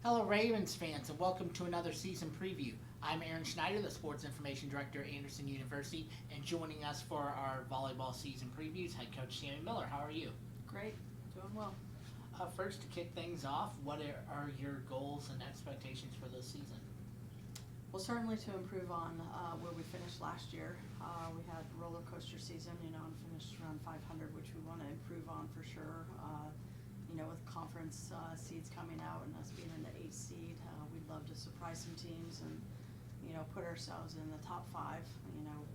Hello, Ravens fans, and welcome to another season preview. I'm Aaron Schneider, the Sports Information Director at Anderson University, and joining us for our volleyball season previews, Head Coach Tami Miller. How are you? Great, doing well. First, to kick things off, what are your goals and expectations for this season? Well, certainly to improve on where we finished last year. We had a roller coaster season, and finished around 500, which we want to improve on for sure. With conference seeds coming out and us being in the 8th seed, we'd love to surprise some teams and, put ourselves in the top 5.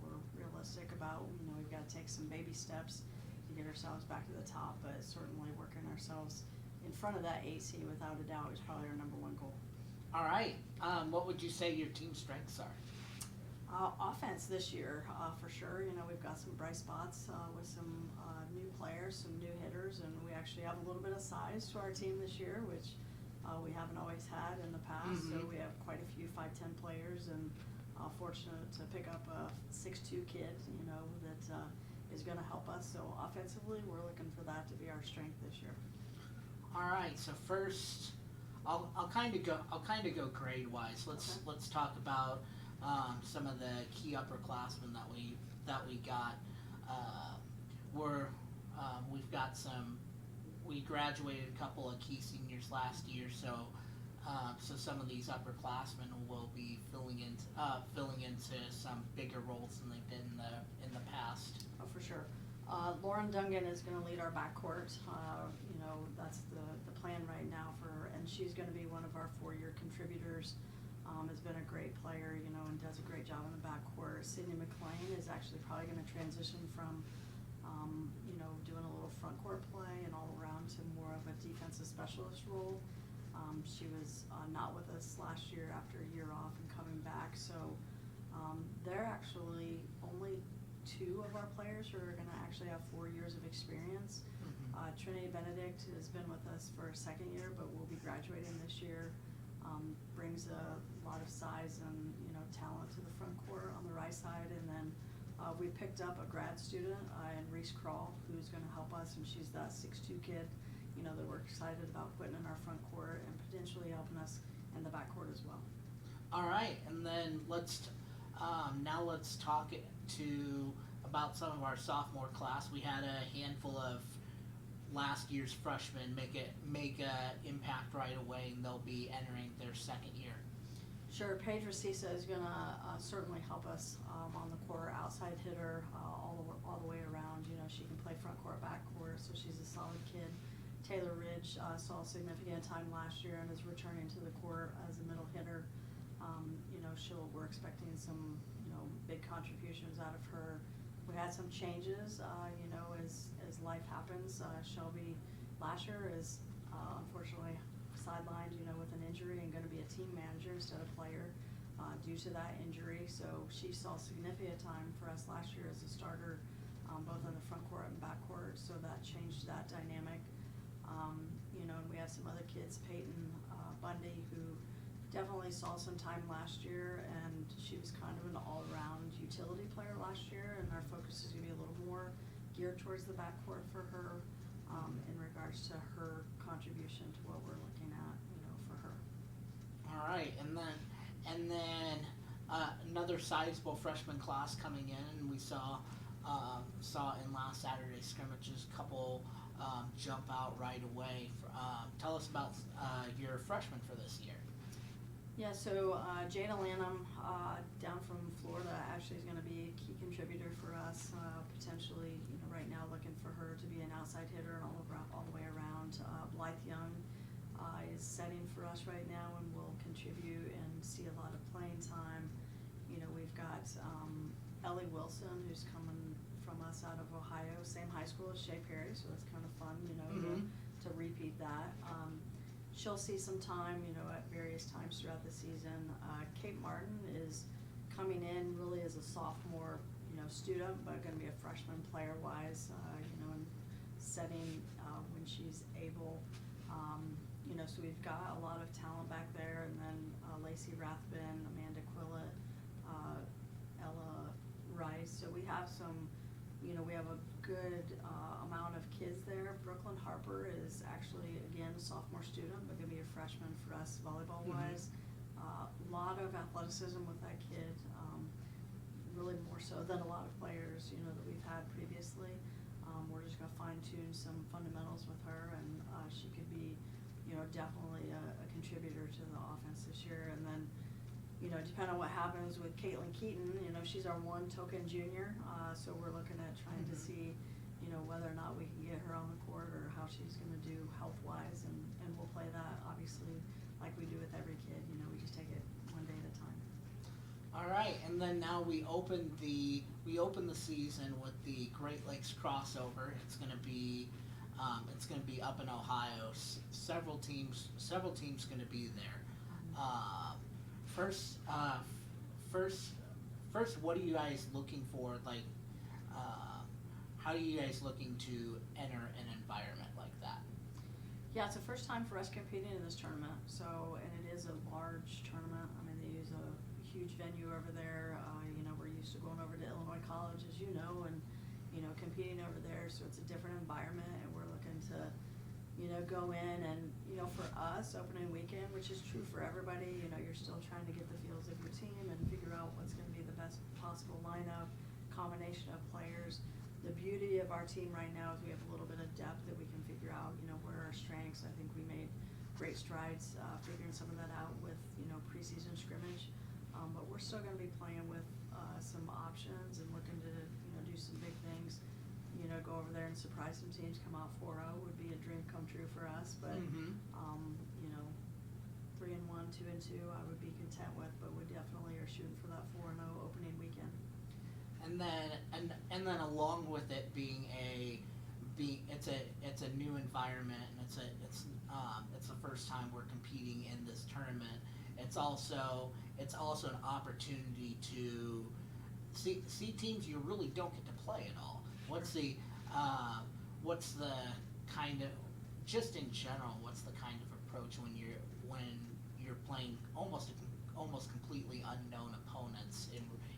We're realistic about, we've got to take some baby steps to get ourselves back to the top, but certainly working ourselves in front of that 8th seed without a doubt is probably our number one goal. All right. What would you say your team strengths are? Offense this year, for sure. We've got some bright spots with some new players, some new hitters, and we actually have a little bit of size to our team this year, which we haven't always had in the past. Mm-hmm. So we have quite a few 5'10" players, and fortunate to pick up a 6'2" kid, that is going to help us. So offensively, we're looking for that to be our strength this year. All right. So first, I'll kind of go grade wise. Let's talk about some of the key upperclassmen that we got. We graduated a couple of key seniors last year, so some of these upperclassmen will be filling into some bigger roles than they've been in the past. Oh, for sure. Lauren Dungan is going to lead our backcourt. That's the plan right now and she's going to be one of our 4-year contributors. Has been a great player, and does a great job in the backcourt. Sydney McLean is actually probably going to transition from, doing a little front court play and all around to more of a defensive specialist role. She was not with us last year after a year off and coming back. So they're actually only 2 of our players who are going to actually have 4 years of experience. Mm-hmm. Trinity Benedict has been with us for a 2nd year, but will be graduating this year. Brings a lot of size and talent to the front court on the right side, and then we picked up a grad student in Reese Crawl, who's going to help us, and she's that 6'2" kid that we're excited about putting in our front court and potentially helping us in the back court as well. All right, and then let's talk about some of our sophomore class. We had a handful of last year's freshmen make a impact right away, and they'll be entering their 2nd year. Sure, Paige Racisa is going to certainly help us on the court, outside hitter all the way around. She can play front court, back court, so she's a solid kid. Taylor Ridge saw significant time last year and is returning to the court as a middle hitter. We're expecting some big contributions out of her. We had some changes, as life happens. Shelby Lasher is unfortunately sidelined, with an injury and going to be a team manager instead of player due to that injury. So she saw significant time for us last year as a starter, both in the front court and back court. So that changed that dynamic. And we have some other kids, Peyton Bundy, who definitely saw some time last year, and she was kind of an all-around utility player last year, and our focus is going to be a little more geared towards the backcourt for her in regards to her contribution to what we're looking at, for her. All right, and then another sizable freshman class coming in, and we saw in last Saturday's scrimmages a couple jump out right away. Tell us about your freshman for this year. Yeah, so Jada Lanham down from Florida actually is going to be a key contributor for us. Potentially, right now looking for her to be an outside hitter and all the way around. Blythe Young is setting for us right now and will contribute and see a lot of playing time. We've got Ellie Wilson, who's coming from us out of Ohio, same high school as Shea Perry, so that's kind of fun, Mm-hmm. to repeat that. She'll see some time, at various times throughout the season. Kate Martin is coming in really as a sophomore, student, but going to be a freshman player-wise, and setting when she's able. So we've got a lot of talent back there, and then Lacey Rathbun, Amanda Quillett, Ella Rice. So we have some, we have a good amount of kids there. Brooklyn Harper is actually, again, a sophomore student, but gonna be a freshman for us volleyball-wise. Lot of athleticism with that kid, really more so than a lot of players, that we've had previously. We're just gonna fine tune some fundamentals with her, and she could be, definitely a contributor to the offense this year. And then, depending on what happens with Caitlin Keaton, she's our one token junior, so we're looking at trying to see, whether or not we can get her on the court or how she's gonna do health-wise, and we'll play that, obviously, like we do with every kid, we just take it one day at a time. All right, and then now we open the season with the Great Lakes crossover. It's gonna be up in Ohio. Several teams gonna be there. First, what are you guys looking for? Like, how are you guys looking to enter an environment like that? Yeah, it's the first time for us competing in this tournament. So, and it is a large tournament. I mean, they use a huge venue over there. We're used to going over to Illinois College, as you know, and competing over there. So it's a different environment, and we're looking to, go in and for us, opening weekend, which is true for everybody. You're still trying to get the feels of your team and figure out what's going to be the best possible lineup, combination of players. The beauty of our team right now is we have a little bit of depth that we can figure out, where our strengths. I think we made great strides figuring some of that out with, preseason scrimmage. But we're still going to be playing with some options and looking to, do some big things. Go over there and surprise some teams, come out 4-0 would be a dream come true for us. But, 3-1, 2-2, I would be content with, but we definitely are shooting for that 4-0 opening weekend. And then along with it it's a new environment, and it's the first time we're competing in this tournament. It's also an opportunity to see teams you really don't get to play at all. What's the kind of, just in general, what's the kind of approach when you're playing almost completely unknown opponents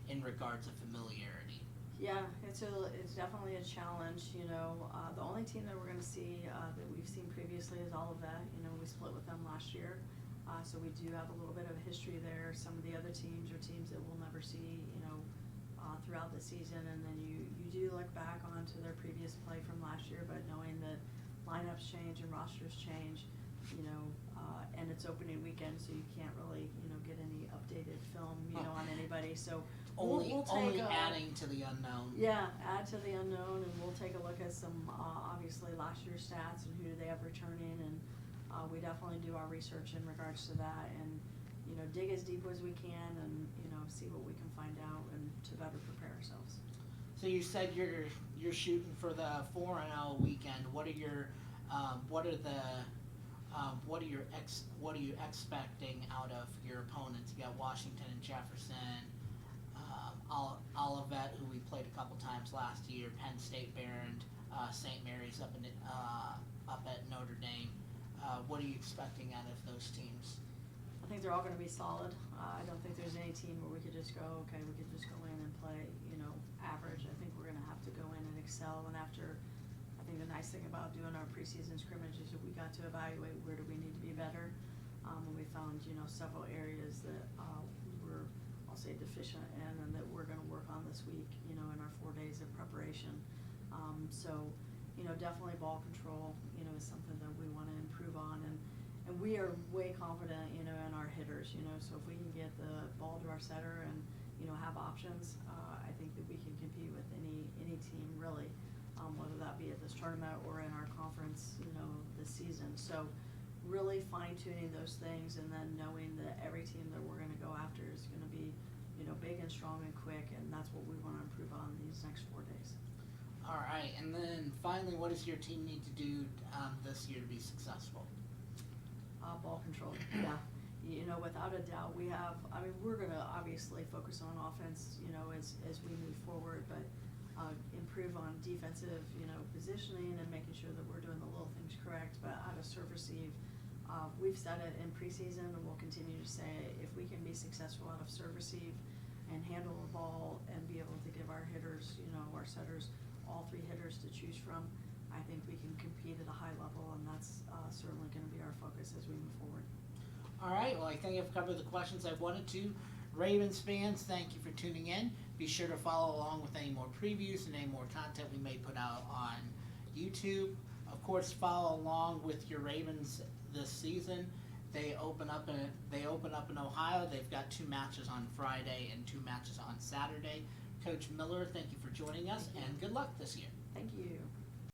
in regards to familiarity? Yeah, it's definitely a challenge. The only team that we're going to see that we've seen previously is Olivet. We split with them last year, so we do have a little bit of a history there. Some of the other teams are teams that we'll never see, throughout the season, and then you do look back onto their previous play from last year, but knowing that lineups change and rosters change, and it's opening weekend, so you can't really, get any updated film, on anybody. So we'll take adding to the unknown. Yeah, add to the unknown, and we'll take a look at some obviously last year's stats and who do they have returning, and we definitely do our research in regards to that, and dig as deep as we can, and see what we can find out, and to better prepare ourselves. So you said you're shooting for the 4-0 weekend. What are you expecting out of your opponents? You got Washington and Jefferson, Olivet, who we played a couple times last year, Penn State, Behrend, St. Mary's up at Notre Dame. What are you expecting out of those teams? I think they're all going to be solid. I don't think there's any team where we could just go, okay, we could just go in and play, average. I think we're going to have to go in and excel. And after, I think the nice thing about doing our preseason scrimmage is that we got to evaluate where do we need to be better. And we found, several areas that we're, I'll say, deficient in, and that we're going to work on this week, in our 4 days of preparation. So, definitely ball control, is something that we want to improve on. And we are way confident, in our hitters, so if we can get the ball to our setter and, have options, I think that we can compete with any team really, whether that be at this tournament or in our conference, this season. So really fine tuning those things, and then knowing that every team that we're going to go after is going to be, big and strong and quick, and that's what we want to improve on these next 4 days. All right, and then finally, what does your team need to do this year to be successful? Ball control, yeah. Without a doubt, we're going to obviously focus on offense, as we move forward, but improve on defensive, positioning and making sure that we're doing the little things correct. But out of serve receive, we've said it in preseason, and we'll continue to say, if we can be successful out of serve receive and handle the ball and be able to give our hitters, our setters, all three hitters to choose from, I think we can compete at a high level, and that's certainly going to be our focus as we move forward. All right, well, I think I've covered the questions I wanted to. Ravens fans, thank you for tuning in. Be sure to follow along with any more previews and any more content we may put out on YouTube. Of course, follow along with your Ravens this season. They open up in Ohio. They've got 2 matches on Friday and 2 matches on Saturday. Coach Miller, thank you for joining us, and good luck this year. Thank you.